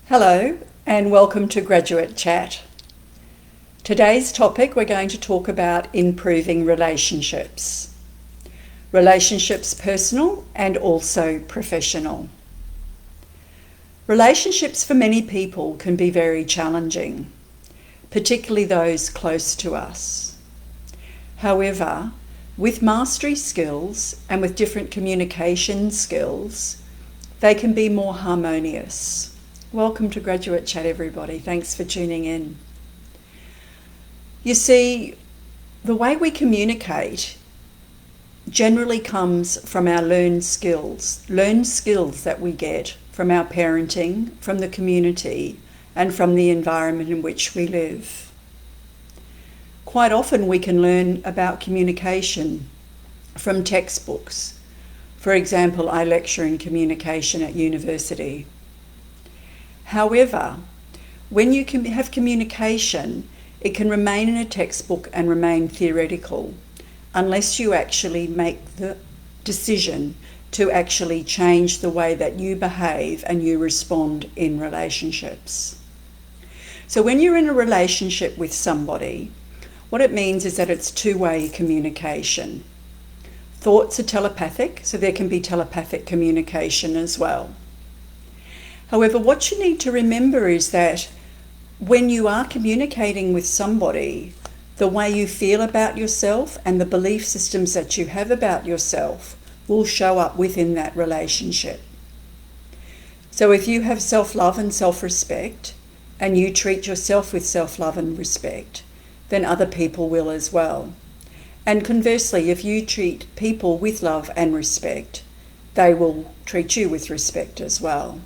Hello and welcome to Graduate Chat. Today's topic, we're going to talk about improving relationships. Relationships personal and also professional. Relationships for many people can be very challenging, particularly those close to us. However, with mastery skills and with different communication skills, they can be more harmonious. Welcome to Graduate Chat, everybody. Thanks for tuning in. You see, the way we communicate generally comes from our learned skills that we get from our parenting, from the community, and from the environment in which we live. Quite often we can learn about communication from textbooks. For example, I lecture in communication at university. However, when you can have communication, it can remain in a textbook and remain theoretical unless you actually make the decision to actually change the way that you behave and you respond in relationships. So when you're in a relationship with somebody, what it means is that it's two-way communication. Thoughts are telepathic, so there can be telepathic communication as well. However, what you need to remember is that when you are communicating with somebody, the way you feel about yourself and the belief systems that you have about yourself will show up within that relationship. So if you have self-love and self-respect, and you treat yourself with self-love and respect, then other people will as well. And conversely, if you treat people with love and respect, they will treat you with respect as well.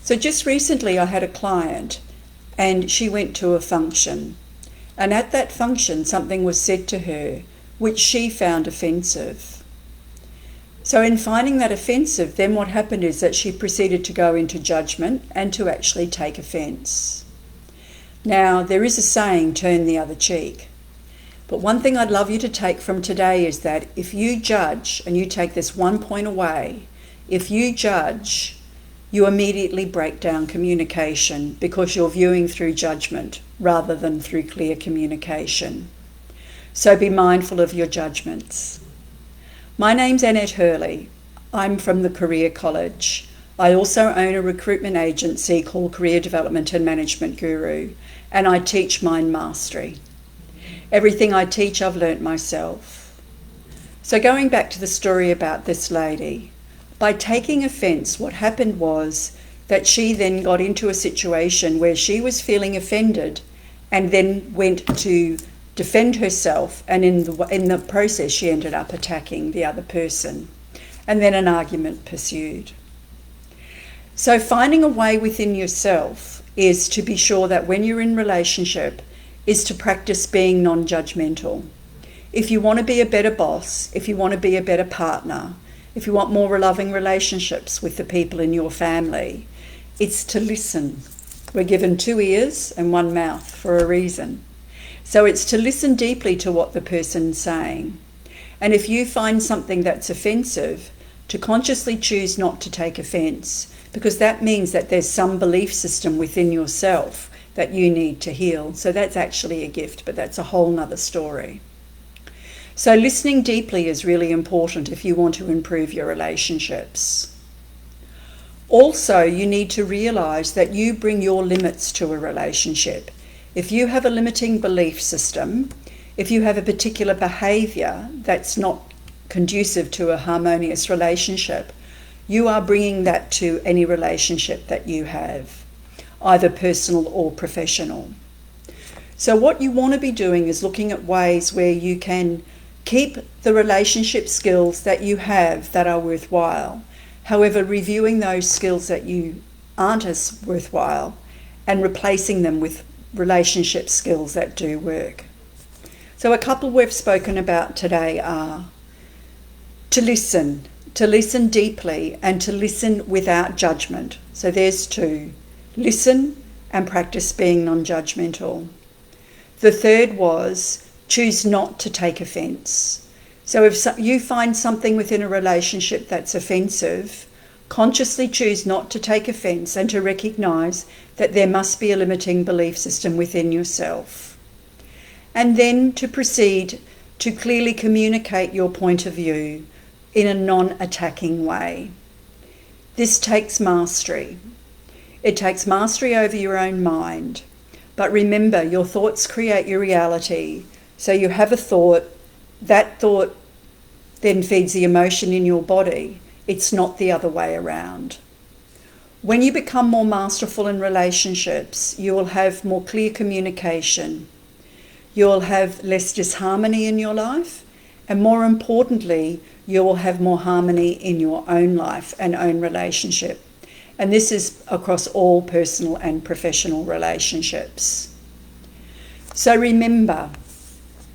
So just recently I had a client and she went to a function, and at that function something was said to her which she found offensive. So in finding that offensive, then what happened is that she proceeded to go into judgment and to actually take offence. Now there is a saying, turn the other cheek. But one thing I'd love you to take from today is that if you judge, and you take this one point away, if you judge, you immediately break down communication because you're viewing through judgment rather than through clear communication. So be mindful of your judgments. My name's Annette Hurley. I'm from the Career College. I also own a recruitment agency called Career Development and Management Guru, and I teach mind mastery. Everything I teach I've learnt myself. So going back to the story about this lady, by taking offence, what happened was that she then got into a situation where she was feeling offended and then went to defend herself, and in the process she ended up attacking the other person, and then an argument pursued. So finding a way within yourself is to be sure that when you're in relationship is to practice being non-judgmental. If you want to be a better boss, if you want to be a better partner, if you want more loving relationships with the people in your family, it's to listen. We're given 2 ears and 1 mouth for a reason. So it's to listen deeply to what the person's saying. And if you find something that's offensive, to consciously choose not to take offence, because that means that there's some belief system within yourself that you need to heal. So that's actually a gift, but that's a whole nother story. So listening deeply is really important if you want to improve your relationships. Also, you need to realise that you bring your limits to a relationship. If you have a limiting belief system, if you have a particular behaviour that's not conducive to a harmonious relationship, you are bringing that to any relationship that you have, either personal or professional. So what you want to be doing is looking at ways where you can keep the relationship skills that you have that are worthwhile. However, reviewing those skills that you aren't as worthwhile and replacing them with relationship skills that do work. So a couple we've spoken about today are to listen deeply and to listen without judgment. So there's 2. Listen and practice being non-judgmental. The third was choose not to take offence. So if you find something within a relationship that's offensive, Consciously choose not to take offence and to recognise that there must be a limiting belief system within yourself. And then to proceed to clearly communicate your point of view in a non-attacking way. This takes mastery. It takes mastery over your own mind. But remember, your thoughts create your reality. So you have a thought, that thought then feeds the emotion in your body. It's not the other way around. When you become more masterful in relationships, you will have more clear communication. You'll have less disharmony in your life, and more importantly, you will have more harmony in your own life and own relationship. And this is across all personal and professional relationships. So remember,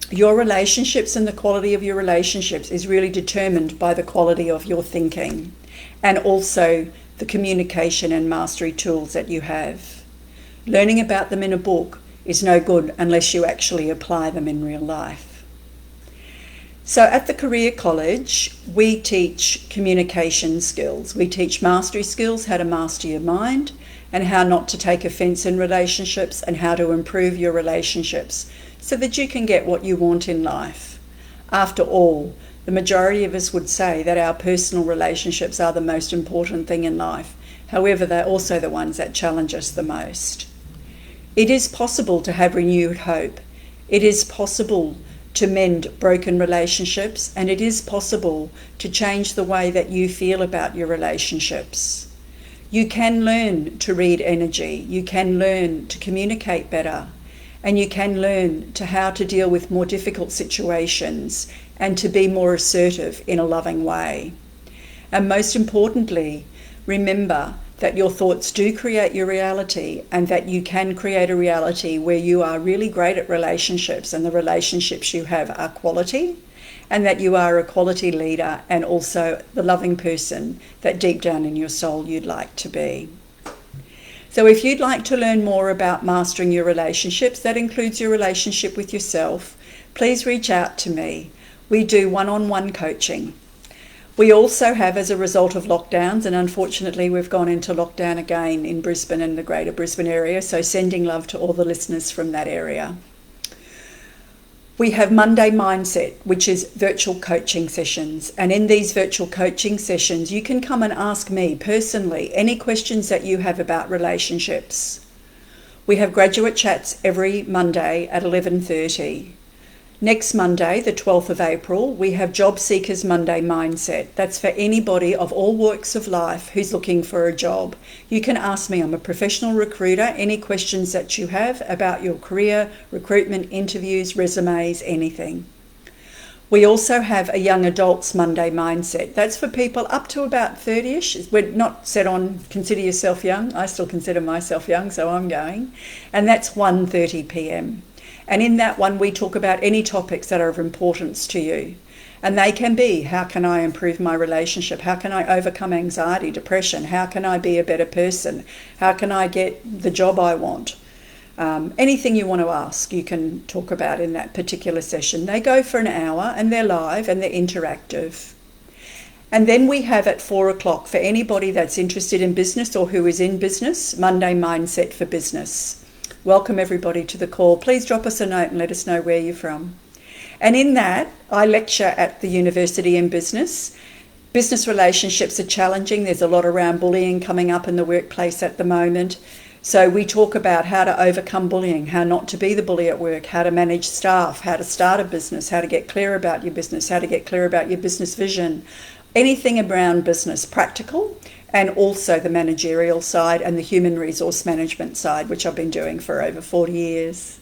your relationships and the quality of your relationships is really determined by the quality of your thinking and also the communication and mastery tools that you have. Learning about them in a book is no good unless you actually apply them in real life. So at the Career College, we teach communication skills. We teach mastery skills, how to master your mind, and how not to take offence in relationships, and how to improve your relationships so that you can get what you want in life. After all, the majority of us would say that our personal relationships are the most important thing in life. However, they're also the ones that challenge us the most. It is possible to have renewed hope. It is possible to mend broken relationships, and it is possible to change the way that you feel about your relationships. You can learn to read energy. You can learn to communicate better, and you can learn to how to deal with more difficult situations and to be more assertive in a loving way. And most importantly, remember that your thoughts do create your reality, and that you can create a reality where you are really great at relationships and the relationships you have are quality, and that you are a quality leader and also the loving person that deep down in your soul you'd like to be. So if you'd like to learn more about mastering your relationships, that includes your relationship with yourself, please reach out to me. We do one-on-one coaching. We also have, as a result of lockdowns, and unfortunately we've gone into lockdown again in Brisbane and the greater Brisbane area, so sending love to all the listeners from that area. We have Monday Mindset, which is virtual coaching sessions. And in these virtual coaching sessions, you can come and ask me personally any questions that you have about relationships. We have graduate chats every Monday at 11:30. Next Monday, the 12th of April, we have Job Seekers Monday Mindset. That's for anybody of all walks of life who's looking for a job. You can ask me, I'm a professional recruiter, any questions that you have about your career, recruitment, interviews, resumes, anything. We also have a Young Adults Monday Mindset. That's for people up to about 30-ish. We're not set on consider yourself young. I still consider myself young, so I'm going. And that's 1:30 p.m. And in that one, we talk about any topics that are of importance to you. And they can be, how can I improve my relationship? How can I overcome anxiety, depression? How can I be a better person? How can I get the job I want? Anything you want to ask, you can talk about in that particular session. They go for an hour and they're live and they're interactive. And then we have at 4 o'clock, for anybody that's interested in business or who is in business, Monday Mindset for Business. Welcome everybody to the call. Please drop us a note and let us know where you're from. And in that, I lecture at the University in Business. Business relationships are challenging. There's a lot around bullying coming up in the workplace at the moment. So we talk about how to overcome bullying, how not to be the bully at work, how to manage staff, how to start a business, how to get clear about your business, how to get clear about your business vision. Anything around business, practical, and also the managerial side and the human resource management side, which I've been doing for over 40 years.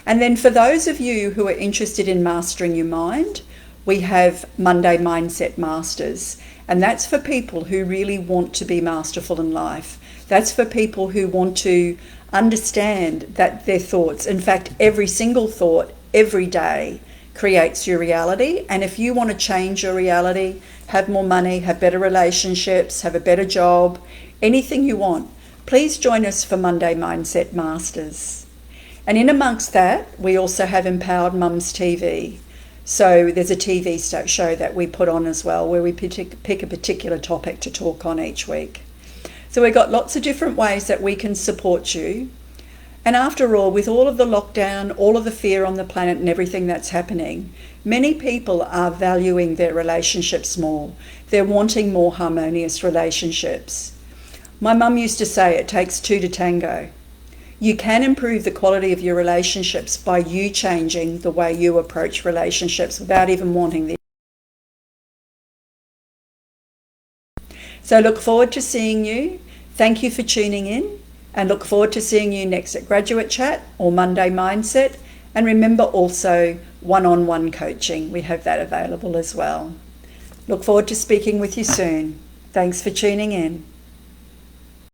And then for those of you who are interested in mastering your mind, we have Monday Mindset Masters. And that's for people who really want to be masterful in life. That's for people who want to understand that their thoughts, in fact, every single thought, every day, creates your reality. And if you want to change your reality, have more money, have better relationships, have a better job, anything you want, please join us for Monday Mindset Masters. And in amongst that, we also have Empowered Mums TV. So there's a TV show that we put on as well, where we pick a particular topic to talk on each week. So we've got lots of different ways that we can support you. And after all, with all of the lockdown, all of the fear on the planet and everything that's happening, many people are valuing their relationships more. They're wanting more harmonious relationships. My mum used to say it takes two to tango. You can improve the quality of your relationships by you changing the way you approach relationships without even wanting this. So look forward to seeing you. Thank you for tuning in, and look forward to seeing you next at Graduate Chat or Monday Mindset. And remember also one-on-one coaching. We have that available as well. Look forward to speaking with you soon. Thanks for tuning in.